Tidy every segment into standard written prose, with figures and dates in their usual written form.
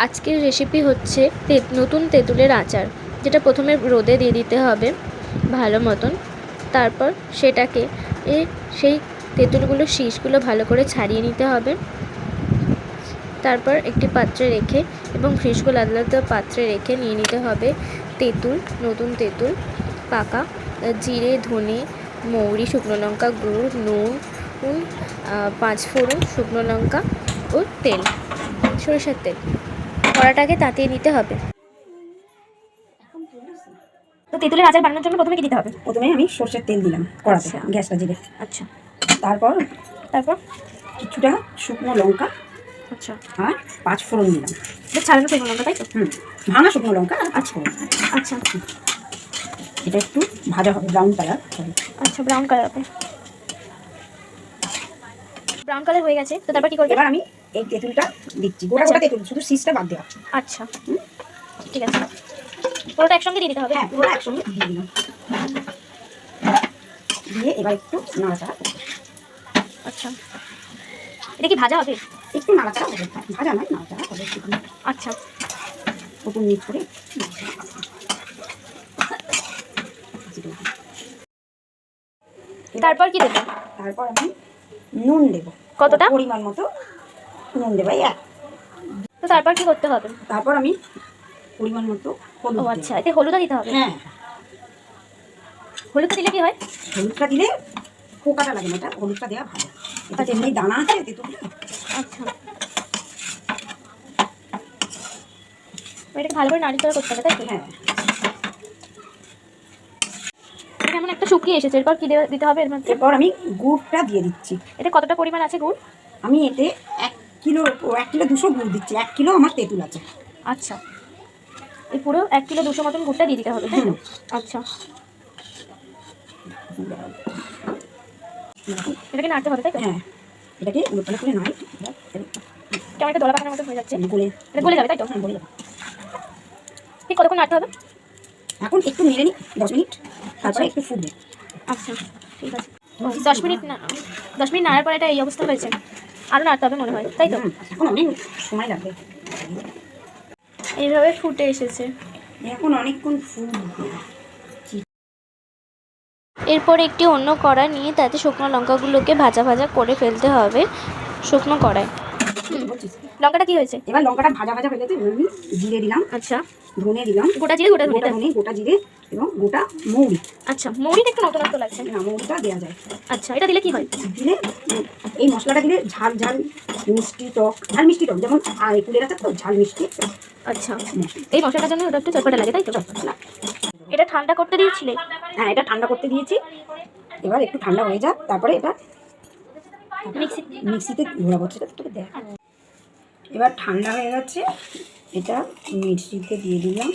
আজকের রেসিপি হচ্ছে নতুন তেঁতুলের আচার, যেটা প্রথমে রোদে দিয়ে দিতে হবে ভালো মতন। তারপর সেটাকে সেই তেঁতুলগুলোর শীষগুলো ভালো করে ছাড়িয়ে নিতে হবে। তারপর একটি পাত্রে রেখে এবং শীষগুলো আলাদা আলাদা পাত্রে রেখে নিয়ে নিতে হবে তেঁতুল, নতুন তেঁতুল, পাকা জিরে, ধনে, মৌরি, শুকনো লঙ্কা, গুড়, নুন, 5 ফোড়ন, শুকনো লঙ্কা ও তেল, সরিষার তেল। কড়াটাকে তাতিয়ে নিতে হবে। তো তেঁতুলের আচার বানানোর জন্য প্রথমে কি দিতে হবে? প্রথমে আমি সরষের তেল দিলাম কড়াতে, গ্যাসটা জেলে। আচ্ছা, তারপর কিছুটা শুকনো লঙ্কা, আচ্ছা, আর 5 ফোড়ন দিলাম। ছাড়ানো শুকনো লঙ্কা, তাই তো? ভাঙা শুকনো লঙ্কা আর 5 ফোড়ন। আচ্ছা, এটা একটু ভাজা হবে, ব্রাউন কালার হবে। আচ্ছা, ব্রাউন কালার হবে। ব্রাউন কালার হয়ে গেছে, তো তারপর কি করবে? এবার আমি এই তেঁতুলটা দিচ্ছি, গোটা গোটা তেঁতুল, শুধু শীষটা বাদ দেওয়া। আচ্ছা, ঠিক আছে। পুরোটা একসঙ্গে দিয়ে দিতে হবে? হ্যাঁ, পুরোটা একসঙ্গে দিয়ে দিলাম। দিয়ে এবার একটু নাড়াচাড়া। আচ্ছা, এটা কি ভাজা হবে? একটু নাড়াচাড়া হবে, ভাজা নয়, নাড়াচাড়া হবে। আচ্ছা, ওপর নিচ করে। তারপর কি দেবো? তারপর আমি নুন দেবো, কতটা? পরিমাণ মতো নুন দেবো। তো তারপর কি করতে হবে? তারপর আমি পরিমাণ মতো হলুদ। ও আচ্ছা, এতে হলুদও দিতে হবে? হ্যাঁ, হলুদটা দিলে কি হয়? হলুদটা দিলে পোকাটা লাগে না, এটা হলুদটা দেওয়া ভালো। এটা যেমনি দানা আছে তেঁতুল। আচ্ছা, এটাকে ভালো করে নাড়াচাড়া করতে হবে, তাই তো? হ্যাঁ, এটা এমন একটা শুকিয়ে এসেছে, এরপর কি দিতে হবে এর মধ্যে? এরপর আমি গুড়টা দিয়ে দিচ্ছি। এটা কতটা পরিমাণ আছে গুড়? আমি এতে 1 কিলো 200 গুড় দিচ্ছি। 1 কিলো আমার তেঁতুল আছে। আচ্ছা, এই পুরো 1 কিলো 200 মতন গুড়টা দিয়ে দিতে হবে, তাই তো? আচ্ছা, এটাকে নাড়তে হবে, তাই তো? হ্যাঁ, এটাকে উলটপালট করে নাড়ি। কেমন একটা দলা পাকানোর মতো হয়ে যাচ্ছে। এটা গলে যাবে, তাই তো? গলে যাবে। ঠিক কতক্ষণ নাড়তে হবে? এখন একটু নেড়ে নিই 10 মিনিট, তারপরে একটু ফুটবে। আচ্ছা, ঠিক আছে। 10 মিনিট না, 10 মিনিট নাড়ার পর এটা এই অবস্থা হয়েছে, আরও নাড়তে হবে মনে হয়, তাই তো? এখন অনেক সময় লাগবে। এইভাবে ফুটে এসেছে। এখন অনেকক্ষণ ফুটবে। এরপর একটি অন্য কড়াই নিয়ে তাতে শুকনো লঙ্কাগুলোকে ভাজা ভাজা করে ফেলতে হবে শুকনো কড়াই। লঙ্কাটা কি হয়েছে? এবার লঙ্কাটা ভাজা ভাজা হয়ে গেছে, আমি জিরে দিলাম। আচ্ছা, ধনে দিলাম, গোটা জিরে, গোটা ধনে, গোটা জিরে এবং গোটা মৌরি। আচ্ছা, মৌরিটা একটু নতুনত্ব লাগছে। না, মৌরিটা দেওয়া যায়। আচ্ছা, এটা দিলে কি হয়? দিলে এই মশলাটা দিলে ঝাল ঝাল, মিষ্টি টক, ঝাল মিষ্টি টক, যেমন কুলের আছে তো ঝাল মিষ্টি। আচ্ছা, এই মশলাটার জন্য ওটা একটু চটপটা লাগে, তাই তো? এটা ঠান্ডা করতে দিয়েছিলে? হ্যাঁ, এটা ঠান্ডা করতে দিয়েছি। এবার একটু ঠান্ডা হয়ে যাক, তারপরে এটা মিক্সিতে ঘোরাবো। সেটা তোকে দেখ। এবার ঠান্ডা হয়ে গেছে, এটা মিক্সিতে দিয়ে দিলাম।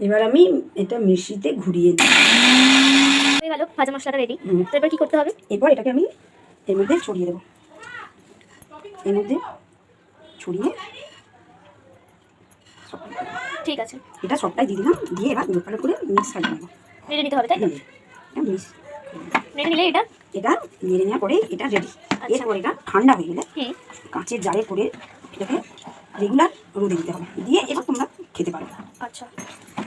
এবার আমি এটা মিক্সিতে ঘুরিয়ে দিই। হয়ে গেল, ভাজা মশলাটা রেডি। এবার কি করতে হবে? এরপর এটাকে আমি এর মধ্যে ছড়িয়ে দেবো। এর মধ্যে ছড়িয়ে, ঠিক আছে, এটা সবটাই দিয়ে দিলাম। দিয়ে এবার উলটপালট করে মিক্স করে নেবো। নেড়ে নিতে হবে, তাই তো? নেড়ে নিলে এটা নেড়ে নেওয়ার পরে এটা রেডি। এরপর এটা ঠান্ডা হয়ে গেলে কাঁচের জারে করে এটাকে রেগুলার রোদে দিতে হবে। দিয়ে এবার তোমরা খেতে পারো। আচ্ছা,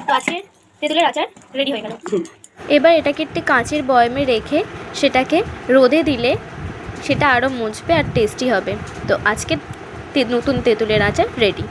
তো আজকের তেঁতুলের আচার রেডি হয়ে গেল। এবার এটাকে একটি কাঁচের বয়মে রেখে সেটাকে রোদে দিলে সেটা আরও মুচবে আর টেস্টি হবে। তো আজকে নতুন তেঁতুলের আচার রেডি।